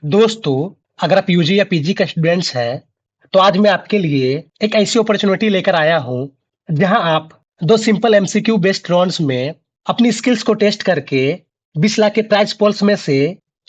दोस्तों, अगर आप यूजी या पीजी का स्टूडेंट्स हैं, तो आज मैं आपके लिए एक ऐसी अपॉर्चुनिटी लेकर आया हूँ, जहां आप 2 सिंपल एमसीक्यू बेस्ड राउंड्स में अपनी स्किल्स को टेस्ट करके 20 लाख के प्राइज पॉल्स में से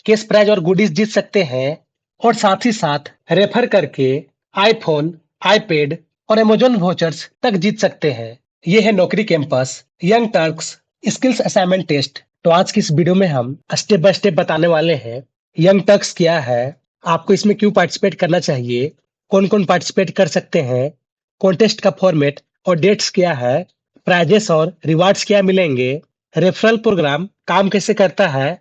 कैश प्राइज और गुडीज जीत सकते हैं और साथ ही साथ रेफर करके आईफोन, आईपैड और अमेज़न वाउचर्स तक जीत सकते हैं। ये है Naukri campus young turks skills assignment test. तो आज की इस वीडियो में हम स्टेप बाय स्टेप बताने वाले हैं यंग टर्क्स क्या है, आपको इसमें क्यों पार्टिसिपेट करना चाहिए, कौन कौन पार्टिसिपेट कर सकते हैं, कॉन्टेस्ट का फॉर्मेट और डेट्स क्या है, प्राइजेस और रिवार्ड्स क्या मिलेंगे, रेफरल प्रोग्राम काम कैसे करता है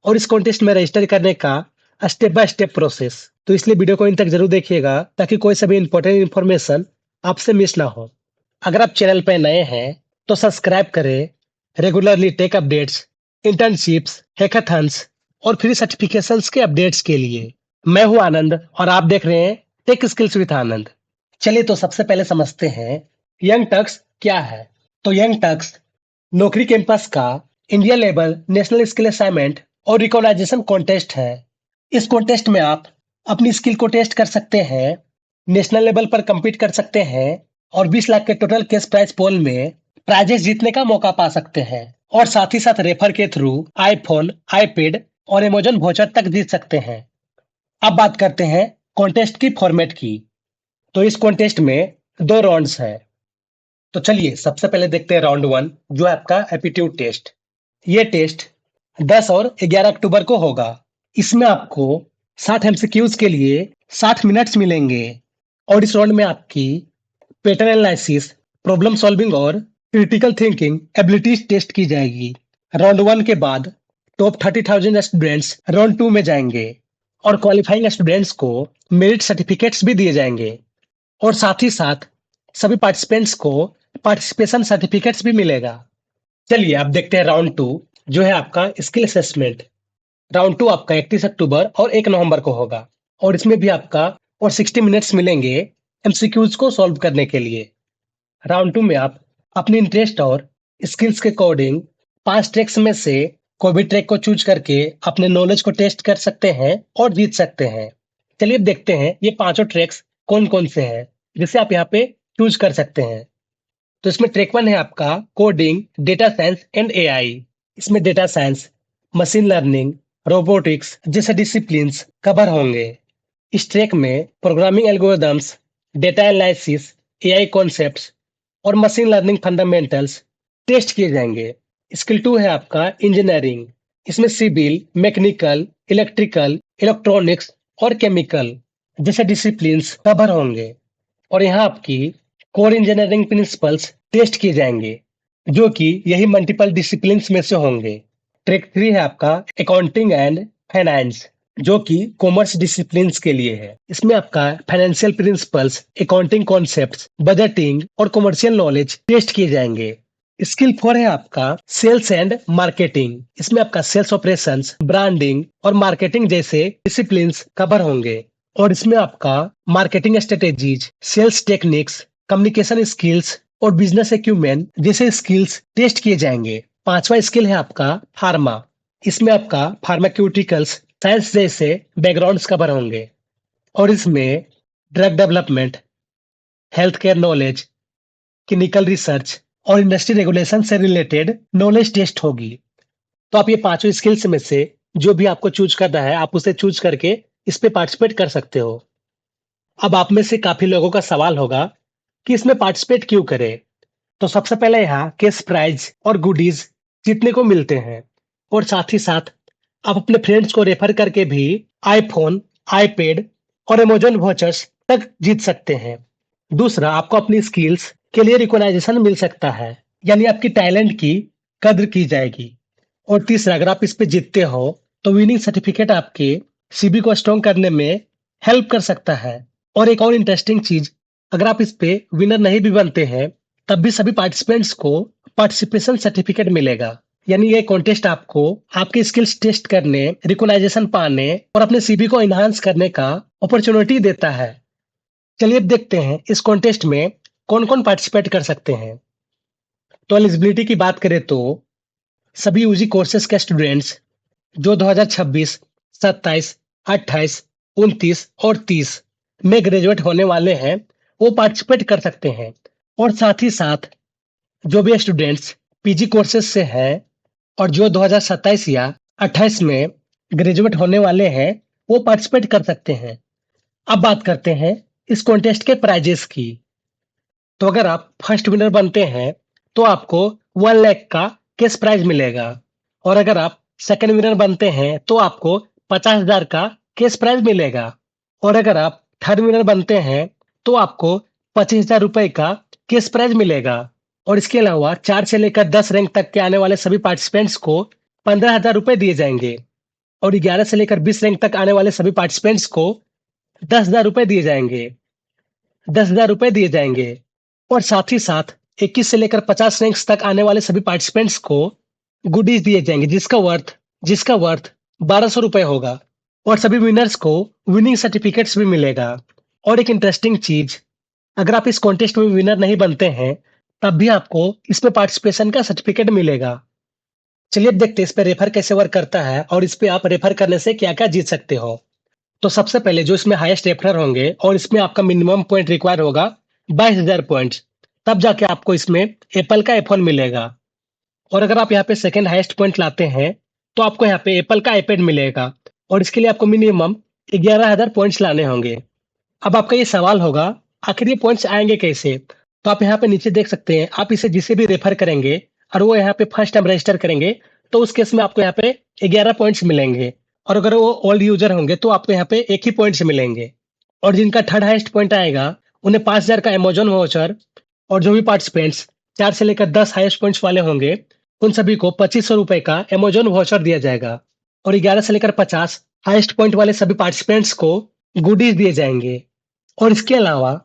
और इस कॉन्टेस्ट में रजिस्टर करने का स्टेप बाय स्टेप प्रोसेस। तो इसलिए वीडियो को इन तक जरूर देखिएगा ताकि कोई सभी इंपॉर्टेंट इन्फॉर्मेशन आपसे मिस ना हो। अगर आप चैनल पर नए हैं तो सब्सक्राइब करें। रेगुलरली टेक अपडेट्स, इंटर्नशिप्स, हैकाथन्स और फ्री सर्टिफिकेशंस के अपडेट्स के लिए। मैं हूं आनंद और आप देख रहे हैं टेक स्किल्स विद आनंद। चलिए तो सबसे पहले समझते हैं यंग टक्स क्या है। तो यंग टक्स नौकरी कैंपस का India level national skill assignment और रिकॉग्नाइजेशन कॉन्टेस्ट है। इस कॉन्टेस्ट में आप अपनी स्किल को टेस्ट कर सकते हैं, नेशनल लेवल पर compete कर सकते हैं और 20 लाख के टोटल कैश प्राइज पोल में प्राइजेस जीतने का मौका पा सकते हैं और साथ ही साथ रेफर के थ्रू आईफोन, आईपैड और अमेज़न वाउचर तक जीत सकते हैं। अब बात करते हैं कॉन्टेस्ट की फॉर्मेट की। तो इस कॉन्टेस्ट में 2 राउंड्स हैं। तो चलिए सबसे पहले देखते हैं राउंड 1 जो है आपका एप्टीट्यूड टेस्ट। ये टेस्ट 10 और 11 अक्टूबर को होगा। इसमें आपको 60 एमसीक्यूज के लिए 60 मिनट्स मिलेंगे और इस राउंड में आपकी पैटर्न एनालिसिस, प्रॉब्लम सॉल्विंग और क्रिटिकल थिंकिंग एबिलिटीज टेस्ट की जाएगी। राउंड 1 के बाद टॉप 30,000 स्टूडेंट्स राउंड 2 में जाएंगे और क्वालिफाइंग स्टूडेंट्स को मेरिट सर्टिफिकेट्स भी दिए जाएंगे और साथ ही साथ सभी पार्टिसिपेंट्स को पार्टिसिपेशन सर्टिफिकेट्स भी मिलेगा। चलिए अब देखते हैं राउंड 2 जो है आपका स्किल असेसमेंट। राउंड 2 आपका 31 अक्टूबर और 1 नवंबर को होगा और इसमें भी आपका और 60 मिनट्स मिलेंगे एमसीक्यूज को सॉल्व करने के लिए। राउंड 2 में आप अपनी इंटरेस्ट और स्किल्स के अकॉर्डिंग 5 ट्रैक्स में से कोई भी ट्रैक को चूज करके अपने नॉलेज को टेस्ट कर सकते हैं और जीत सकते हैं। चलिए अब देखते हैं ये पांचों ट्रैक्स कौन कौन से हैं जिसे आप यहाँ पे चूज कर सकते हैं। तो इसमें ट्रैक 1 है आपका coding, data science and AI. इसमें data science, machine learning, robotics जैसे डिसिप्लिन्स कवर होंगे। इस ट्रैक में programming algorithms, data analysis, AI concepts और मशीन लर्निंग फंडामेंटल्स टेस्ट किए जाएंगे। स्किल 2 है आपका इंजीनियरिंग। इसमें सिविल, मैकेनिकल, इलेक्ट्रिकल, इलेक्ट्रॉनिक्स और केमिकल जैसे डिसिप्लिन्स कवर होंगे और यहाँ आपकी कोर इंजीनियरिंग प्रिंसिपल्स टेस्ट किए जाएंगे जो कि यही मल्टीपल डिसिप्लिन्स में से होंगे। ट्रैक 3 है आपका अकाउंटिंग एंड फाइनेंस जो कि कॉमर्स डिसिप्लिन्स के लिए है। इसमें आपका financial principles, accounting concepts, budgeting और कमर्शियल नॉलेज टेस्ट किए जाएंगे। स्किल 4 है आपका सेल्स एंड मार्केटिंग। इसमें आपका सेल्स ऑपरेशंस, ब्रांडिंग और मार्केटिंग जैसे डिसिप्लिन्स कवर होंगे और इसमें आपका marketing strategies, sales techniques, communication skills और बिजनेस एक्यूमेन जैसे स्किल्स टेस्ट किए जाएंगे। 5वां स्किल है आपका फार्मा। इसमें आपका फार्माक्यूटिकल्स साइंस जैसे बैकग्राउंड्स कवर होंगे और इसमें drug development, health care knowledge, clinical research और इंडस्ट्री रेगुलेशन से रिलेटेड नॉलेज टेस्ट होगी। तो आप ये पांचों स्किल्स में से जो भी आपको चूज करना है आप उसे चूज करके इस पे पार्टिसिपेट कर सकते हो। अब आप में से काफी लोगों का सवाल होगा कि इसमें पार्टिसिपेट क्यों करें। तो सबसे पहले यहाँ कैश प्राइज और गुडीज जीतने को मिलते हैं और साथ ही साथ आप अपने फ्रेंड्स को रेफर करके भी आईफोन, आईपैड और अमेज़न वाउचर्स तक जीत सकते हैं। दूसरा, आपको अपनी स्किल्स के लिए रिकॉग्नाइजेशन मिल सकता है, यानी आपकी टैलेंट की कद्र की जाएगी। और तीसरा, अगर आप इस पे जीतते हो तो विनिंग सर्टिफिकेट आपके सीवी को स्ट्रॉन्ग करने में हेल्प कर सकता है। और एक और इंटरेस्टिंग चीज, अगर आप इस पे विनर नहीं भी बनते हैं तब भी सभी पार्टिसिपेंट्स को पार्टिसिपेशन सर्टिफिकेट मिलेगा। यानी ये कॉन्टेस्ट आपको आपके स्किल्स टेस्ट करने, रिकॉग्नाइजेशन पाने और अपने सीवी को एनहांस करने का अपॉर्चुनिटी देता है। चलिए अब देखते हैं इस कॉन्टेस्ट में कौन कौन पार्टिसिपेट कर सकते हैं। तो एलिजिबिलिटी की बात करें तो सभी यूजी कोर्सेज के स्टूडेंट्स जो 2026, 27 28, 29 और 30 में ग्रेजुएट होने वाले हैं, वो पार्टिसिपेट कर सकते हैं। और साथ ही साथ जो भी स्टूडेंट्स पीजी कोर्सेज से हैं और जो 2027 या 28 में ग्रेजुएट होने वाले हैं, वो पार्टिसिपेट कर सकते हैं। अब बात करते हैं इस कॉन्टेस्ट के प्राइजेस की। तो अगर आप फर्स्ट विनर बनते हैं, तो आपको 1 लाख का कैश प्राइज मिलेगा। और अगर आप सेकंड विनर बनते हैं, तो आपको 50,000 का कैश प्राइज मिलेगा। और अगर आप थर्ड विनर बनते हैं, तो आपको 25,000 रुपए का कैश प्राइज मिलेगा। और इसके अलावा 4 से लेकर 10 रैंक तक के आने वाले सभी पार्टिसिपेंट्स को 15,000 रुपए दिए जाएंगे। और 11 से लेकर 20 रैंक तक आने वाले सभी पार्टिसिपेंट्स को 10,000 रुपए दिए जाएंगे। 10,000 रुपए दिए जाएंगे। और साथ ही साथ 21 से लेकर 50 रैंक्स तक आने वाले सभी पार्टिसिपेंट्स को गुडीज दिए जाएंगे, जिसका वर्थ 1200 रुपए होगा। और सभी विनर्स को विनिंग सर्टिफिकेट्स भी मिलेगा। और एक इंटरेस्टिंग चीज, अगर आप इस कॉन्टेस्ट में विनर नहीं बनते हैं, तब भी आपको इसमें पार्टिसिपेशन का सर्टिफिकेट मिलेगा। चलिए अब देखते हैं इस पे रेफर कैसे वर्क करता है और इस पे आप रेफर करने से क्या-क्या जीत सकते हो। तो सबसे पहले जो इसमें हाईएस्ट रेफरर होंगे और इसमें आपका मिनिमम पॉइंट रिक्वायर होगा 22,000 पॉइंट्स, तब जाके आपको इसमें एप्पल का आईफोन मिलेगा। और अगर आप यहाँ पे सेकंड हाईएस्ट पॉइंट लाते हैं, तो आपको यहाँ पे एप्पल का आईपैड मिलेगा। और इसके लिए आपको मिनिमम 11,000 पॉइंट्स लाने होंगे। अब आपका ये सवाल होगा, आखिर ये पॉइंट्स आएंगे कैसे? तो आप यहाँ पे नीचे देख सकते हैं, आप इसे जिसे भी रेफर करेंगे और वो यहाँ पे फर्स्ट टाइम रजिस्टर करेंगे, तो उस केस में आपको यहाँ पे 11 पॉइंट्स मिलेंगे। और अगर वो ओल्ड यूजर होंगे, तो आपको यहाँ पे 1 ही पॉइंट्स मिलेंगे। और जिनका थर्ड हाईएस्ट पॉइंट आएगा, उन्हें 5,000 का अमेज़न वाउचर। और जो भी पार्टिसिपेंट्स 4 से लेकर 10 हाईएस्ट पॉइंट्स वाले होंगे, उन सभी को 2,500 रुपए का अमेज़न वाउचर दिया जाएगा। और 11 से लेकर 50 हाईएस्ट पॉइंट वाले सभी पार्टिसिपेंट्स को गुडीज दिए जाएंगे। और इसके अलावा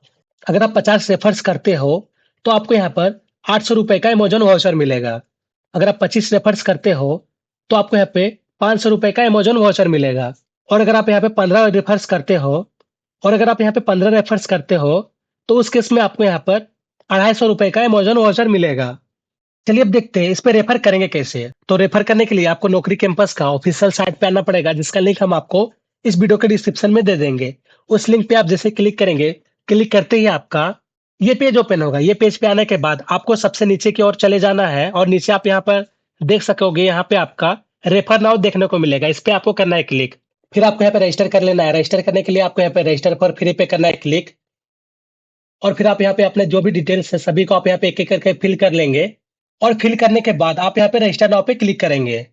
अगर आप 50 रेफर्स करते हो, तो आपको यहाँ पर 800 रुपए का अमेज़न वाउचर मिलेगा। अगर आप 25 रेफर्स करते हो, तो आपको यहाँ पे 500 रुपए का अमेज़न वाउचर मिलेगा। और अगर आप यहाँ पे 15 रेफर्स करते हो और अगर आप यहाँ पे 15 रेफर्स करते हो, तो उस केस में आपको यहाँ पर 250 रुपए का अमेज़न वाउचर मिलेगा। चलिए अब देखते हैं इस पे रेफर करेंगे कैसे। तो रेफर करने के लिए आपको नौकरी कैंपस का ऑफिशियल साइट पे आना पड़ेगा, जिसका लिंक हम आपको इस वीडियो के डिस्क्रिप्शन में दे देंगे। उस लिंक पे आप जैसे क्लिक करेंगे, क्लिक करते ही आपका ये पेज ओपन होगा। ये पेज पे आने के बाद आपको सबसे नीचे की ओर चले जाना है और नीचे आप यहाँ पर देख सकोगे, यहाँ पे आपका रेफर नाउ देखने को मिलेगा। इस पे आपको करना है क्लिक। फिर आपको यहाँ पे रजिस्टर कर लेना है। रजिस्टर करने के लिए आपको यहाँ पे रजिस्टर फॉर फ्री पे करना है क्लिक। और फिर आप यहाँ पे अपने जो भी डिटेल्स है सभी को आप यहाँ पे एक-एक करके फिल कर लेंगे। और फिल करने के बाद आप यहाँ पे रजिस्टर नाउ पे क्लिक करेंगे।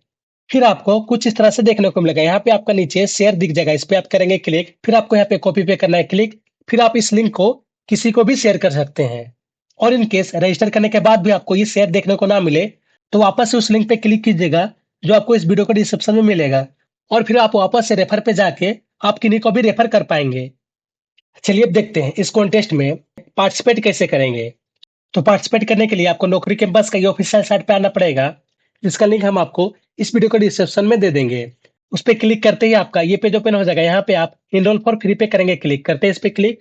फिर आपको कुछ इस तरह से देखने को मिलेगा। यहाँ पे आपका नीचे शेयर दिख जाएगा, इस पे आप करेंगे क्लिक। फिर आपको यहाँ पे कॉपी पे करना है क्लिक। फिर आप इस लिंक को किसी को भी शेयर कर सकते हैं। और इन केस रजिस्टर करने के बाद भी आपको ये शेयर देखने को ना मिले, तो वापस से उस लिंक पे क्लिक कीजिएगा जो आपको इस वीडियो के डिस्क्रिप्शन में मिलेगा। और फिर आप वापस से रेफर पे जाके आप किन्हीं को भी रेफर कर पाएंगे। चलिए अब देखते हैं इस कॉन्टेस्ट में पार्टिसिपेट कैसे करेंगे। तो पार्टिसिपेट करने के लिए आपको नौकरी कैंपस का ये ऑफिशियल साइट पे आना पड़ेगा, जिसका लिंक हम आपको इस वीडियो के डिस्क्रिप्शन में दे देंगे। उस पे क्लिक करते ही आपका ये पेज ओपन हो जाएगा। यहाँ पे आप इनरोल फॉर फ्री पे करेंगे क्लिक, करते हैं इस पे क्लिक।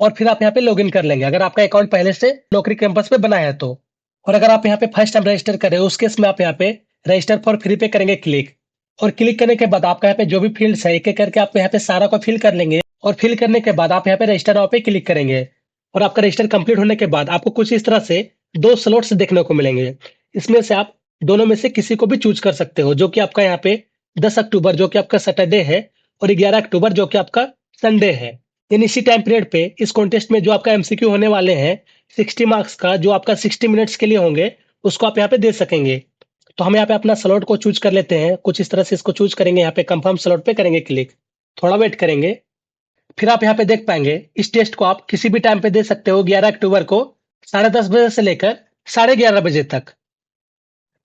और फिर आप यहाँ पे लॉगिन कर लेंगे, अगर आपका अकाउंट पहले से नौकरी कैंपस पे बना है तो। और अगर आप यहाँ पे फर्स्ट टाइम रजिस्टर करें, उस केस में आप यहाँ पे रजिस्टर फॉर फ्री पे करेंगे क्लिक। और क्लिक करने के बाद आपका यहाँ पे जो भी फील्ड्स है, एक-एक करके आप यहाँ पे सारा को फिल कर लेंगे। और फिल करने के बाद आप यहाँ पे रजिस्टर नाउ पे क्लिक करेंगे। और आपका रजिस्टर कंप्लीट होने के बाद आपको कुछ इस तरह से 2 स्लॉट्स देखने को मिलेंगे। इसमें से आप दोनों में से किसी को भी चूज कर सकते हो, जो कि आपका यहाँ पे 10 अक्टूबर जो कि आपका सैटरडे है और 11 अक्टूबर जो कि आपका संडे है। यानी इसी टाइम पीरियड पे इस कॉन्टेस्ट में जो आपका एमसीक्यू होने वाले हैं 60 मार्क्स का, जो आपका 60 मिनट्स के लिए होंगे, उसको आप यहाँ पे दे सकेंगे। तो हम यहाँ पे अपना स्लॉट को चूज कर लेते हैं। कुछ इस तरह से इसको चूज करेंगे, यहाँ पे कंफर्म स्लॉट पे करेंगे क्लिक। थोड़ा वेट करेंगे। फिर आप यहाँ पे देख पाएंगे इस टेस्ट को आप किसी भी टाइम पे दे सकते हो, 11 अक्टूबर को 10:30 बजे से लेकर 11:30 बजे तक।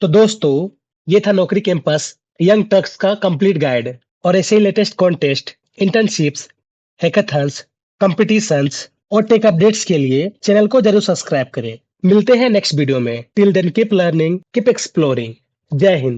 तो दोस्तों, ये था नौकरी कैंपस यंग टर्क्स का कंप्लीट गाइड। और ऐसे ही latest contest, internships, hackathons, competitions और टेक अपडेट्स के लिए चैनल को जरूर सब्सक्राइब करें। मिलते हैं नेक्स्ट वीडियो में। Till then keep learning, keep exploring. जय हिंद।